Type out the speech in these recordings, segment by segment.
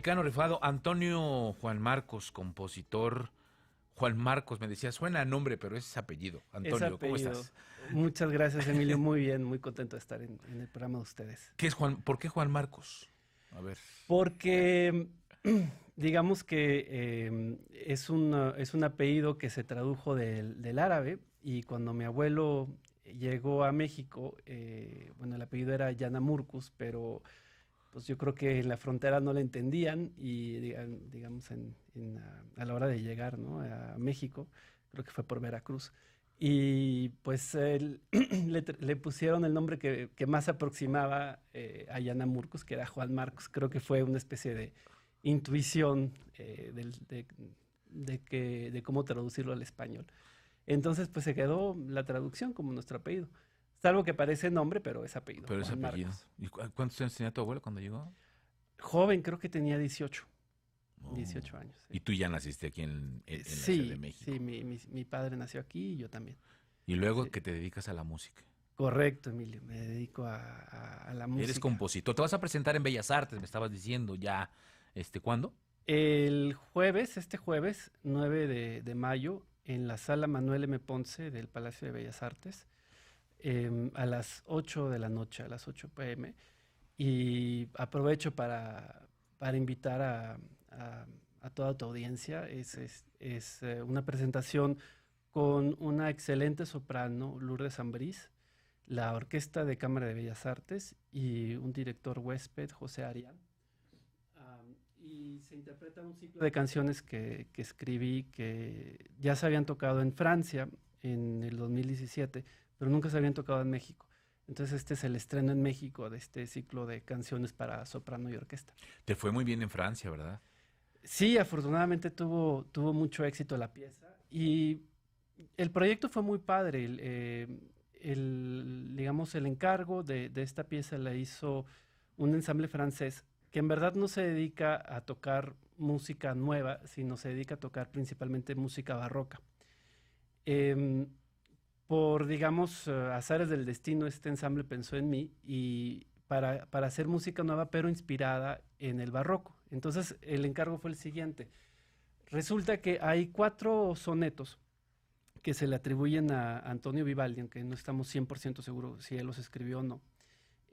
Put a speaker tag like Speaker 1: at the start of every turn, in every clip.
Speaker 1: mexicano rifado, Antonio Juan Marcos, compositor. Juan Marcos, me decía, suena a nombre, pero es apellido.
Speaker 2: Es
Speaker 1: Antonio, ¿cómo
Speaker 2: apellido.
Speaker 1: estás?
Speaker 2: Muchas gracias, Emilio. Muy bien, muy contento de estar en el programa de ustedes.
Speaker 1: ¿Qué es Juan? ¿Por qué Juan Marcos? A ver.
Speaker 2: Porque digamos que es un apellido que se tradujo del árabe y cuando mi abuelo llegó a México, bueno, el apellido era Yanamurcus, pero pues yo creo que en la frontera no le entendían y digamos a la hora de llegar, ¿no?, a México, creo que fue por Veracruz. Y pues le pusieron el nombre que más se aproximaba a Yanamurcus, que era Juan Marcos. Creo que fue una especie de intuición de cómo traducirlo al español. Entonces pues se quedó la traducción como nuestro apellido. Salvo que parece nombre, pero es apellido,
Speaker 1: Pero es
Speaker 2: Juan
Speaker 1: apellido.
Speaker 2: Marcos.
Speaker 1: ¿Y cuántos años tenía tu abuelo cuando llegó?
Speaker 2: Joven, creo que tenía
Speaker 1: Oh.
Speaker 2: 18 años. Sí,
Speaker 1: Y tú ya naciste aquí en la Ciudad de
Speaker 2: sí, sí,
Speaker 1: México.
Speaker 2: mi padre nació aquí y yo también.
Speaker 1: Y luego
Speaker 2: Sí.
Speaker 1: que te dedicas a la música.
Speaker 2: Correcto, Emilio, me dedico a la
Speaker 1: Eres
Speaker 2: música.
Speaker 1: compositor. Te vas a presentar en Bellas Artes, me estabas diciendo ya. ¿Cuándo?
Speaker 2: Este jueves, 9 de mayo, en la sala Manuel M. Ponce del Palacio de Bellas Artes, a las 8 de la noche, a las 8 p.m. Y aprovecho para invitar a- a toda tu audiencia. Es una presentación con una excelente soprano, Lourdes Ambrís, la Orquesta de Cámara de Bellas Artes y un director huésped, José Arián. Y se interpreta un ciclo de canciones que escribí que ya se habían tocado en Francia en el 2017, pero nunca se habían tocado en México. Entonces este es el estreno en México de este ciclo de canciones para soprano y orquesta.
Speaker 1: Te fue muy bien en Francia, ¿verdad?
Speaker 2: Sí, afortunadamente tuvo mucho éxito la pieza y el proyecto fue muy padre. Digamos, el encargo de esta pieza la hizo un ensamble francés que en verdad no se dedica a tocar música nueva, sino se dedica a tocar principalmente música barroca. Em, por, digamos, azares del destino, este ensamble pensó en mí y para hacer música nueva, pero inspirada en el barroco. Entonces, el encargo fue el siguiente. Resulta que hay 4 sonetos que se le atribuyen a Antonio Vivaldi, aunque no estamos 100% seguros si él los escribió o no,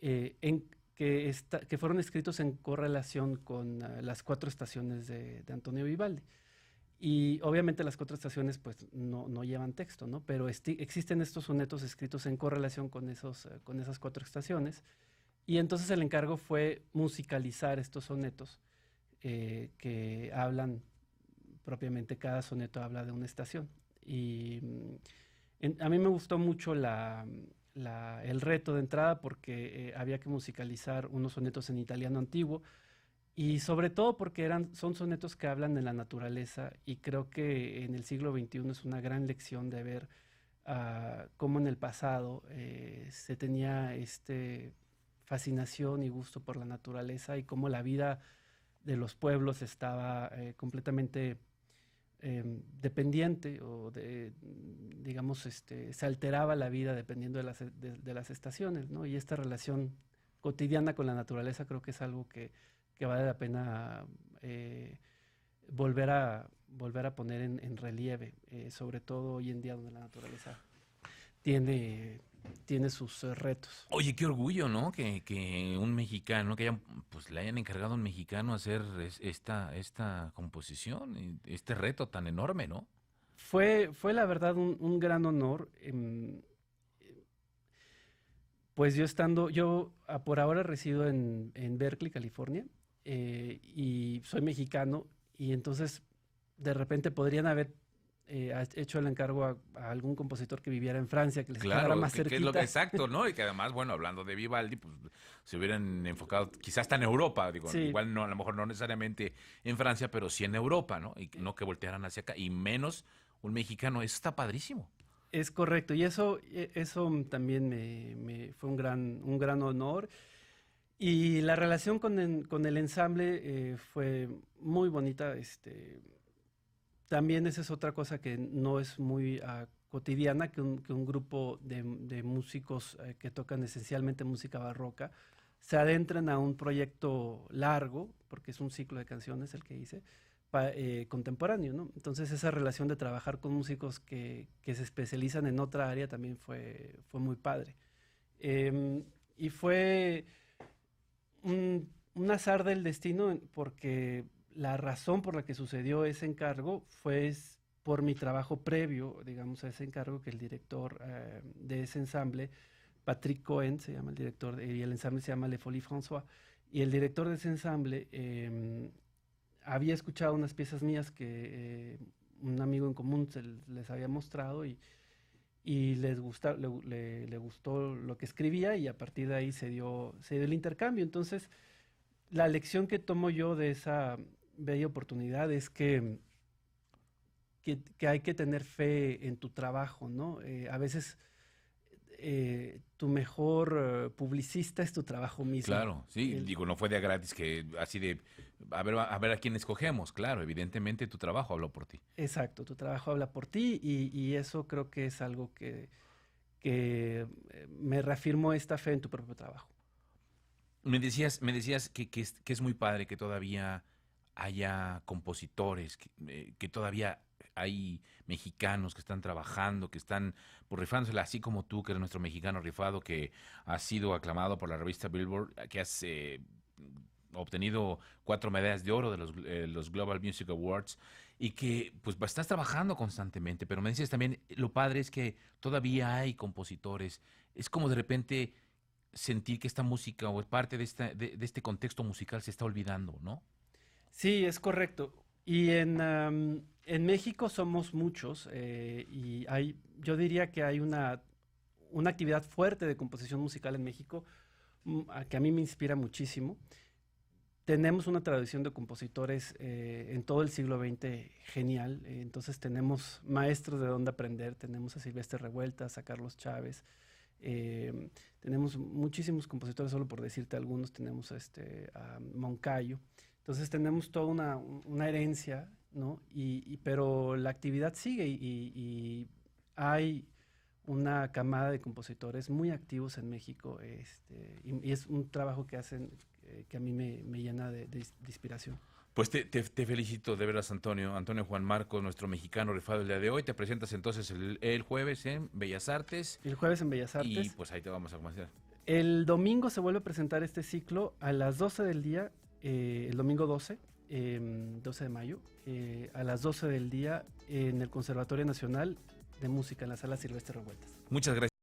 Speaker 2: que fueron escritos en correlación con las 4 estaciones de Antonio Vivaldi. Y obviamente las 4 estaciones pues no llevan texto, ¿no? Pero existen estos sonetos escritos en correlación con esas 4 estaciones. Y entonces el encargo fue musicalizar estos sonetos que hablan, propiamente cada soneto habla de una estación. Y a mí me gustó mucho el reto de entrada porque había que musicalizar unos sonetos en italiano antiguo y sobre todo porque son sonetos que hablan de la naturaleza y creo que en el siglo XXI es una gran lección de ver cómo en el pasado se tenía fascinación y gusto por la naturaleza y cómo la vida de los pueblos estaba completamente dependiente digamos, se alteraba la vida dependiendo de las estaciones, ¿no? Y esta relación cotidiana con la naturaleza creo que es algo que vale la pena volver a poner en relieve, sobre todo hoy en día donde la naturaleza tiene, tiene sus retos.
Speaker 1: Oye, qué orgullo, ¿no? Que un mexicano, pues le hayan encargado a un mexicano hacer esta composición, y este reto tan enorme, ¿no?
Speaker 2: Fue la verdad un gran honor. Pues yo por ahora resido en Berkeley, California, y soy mexicano, y entonces de repente podrían haber hecho el encargo a algún compositor que viviera en Francia, que les quedara
Speaker 1: Claro,
Speaker 2: más
Speaker 1: que es lo que
Speaker 2: cerquita.
Speaker 1: exacto, ¿no? Y que además, bueno, hablando de Vivaldi, pues se hubieran enfocado quizás hasta en Europa, digo,
Speaker 2: Sí,
Speaker 1: igual no, a lo mejor no necesariamente en Francia, pero sí en Europa, ¿no? Y no que voltearan hacia acá, y menos un mexicano, eso está padrísimo.
Speaker 2: es correcto, y eso también fue un gran honor. Y la relación con el ensamble fue muy bonita. También esa es otra cosa que no es muy cotidiana, que un grupo de músicos que tocan esencialmente música barroca se adentran a un proyecto largo, porque es un ciclo de canciones el que hice, contemporáneo, ¿no? Entonces esa relación de trabajar con músicos que se especializan en otra área también fue muy padre. Y fue un azar del destino porque la razón por la que sucedió ese encargo fue por mi trabajo previo, digamos, a ese encargo, que el director de ese ensamble, Patrick Cohen, se llama el director, y el ensamble se llama Le Folies François, y el director de ese ensamble había escuchado unas piezas mías que un amigo en común les había mostrado y le gustó lo que escribía y a partir de ahí se dio el intercambio. Entonces, la lección que tomo yo de esa bella oportunidad es que hay que tener fe en tu trabajo, ¿no? A veces tu mejor publicista es tu trabajo mismo.
Speaker 1: Claro, sí, digo, no fue de gratis que así de, a ver a quién escogemos, claro, evidentemente tu trabajo habló por ti.
Speaker 2: Exacto, tu trabajo habla por ti y eso creo que es algo que me reafirmó esta fe en tu propio trabajo.
Speaker 1: Me decías que es muy padre que todavía haya compositores, que todavía hay mexicanos que están trabajando, que están pues, rifándosela, así como tú, que eres nuestro mexicano rifado, que has sido aclamado por la revista Billboard, que has obtenido 4 medallas de oro de los Global Music Awards y que pues estás trabajando constantemente, pero me dices también, lo padre es que todavía hay compositores, es como de repente sentir que esta música o parte de este contexto musical se está olvidando, ¿no?
Speaker 2: Sí, es correcto. Y en México somos muchos y yo diría que hay una actividad fuerte de composición musical en México que a mí me inspira muchísimo. Tenemos una tradición de compositores en todo el siglo XX genial, entonces tenemos maestros de dónde aprender, tenemos a Silvestre Revueltas, a Carlos Chávez, tenemos muchísimos compositores, solo por decirte algunos, tenemos a Moncayo. Entonces tenemos toda una herencia, ¿no? Pero la actividad sigue y hay una camada de compositores muy activos en México y es un trabajo que hacen que a mí me llena de inspiración.
Speaker 1: Pues te felicito de veras, Antonio. Antonio Juan Marcos, nuestro mexicano rifado el día de hoy. Te presentas entonces el jueves en Bellas Artes.
Speaker 2: El jueves en Bellas Artes.
Speaker 1: Y pues ahí te vamos a conocer.
Speaker 2: El domingo se vuelve a presentar este ciclo a las 12 del día, el domingo 12 de mayo, a las 12 del día en el Conservatorio Nacional de Música, en la Sala Silvestre Revueltas.
Speaker 1: Muchas gracias.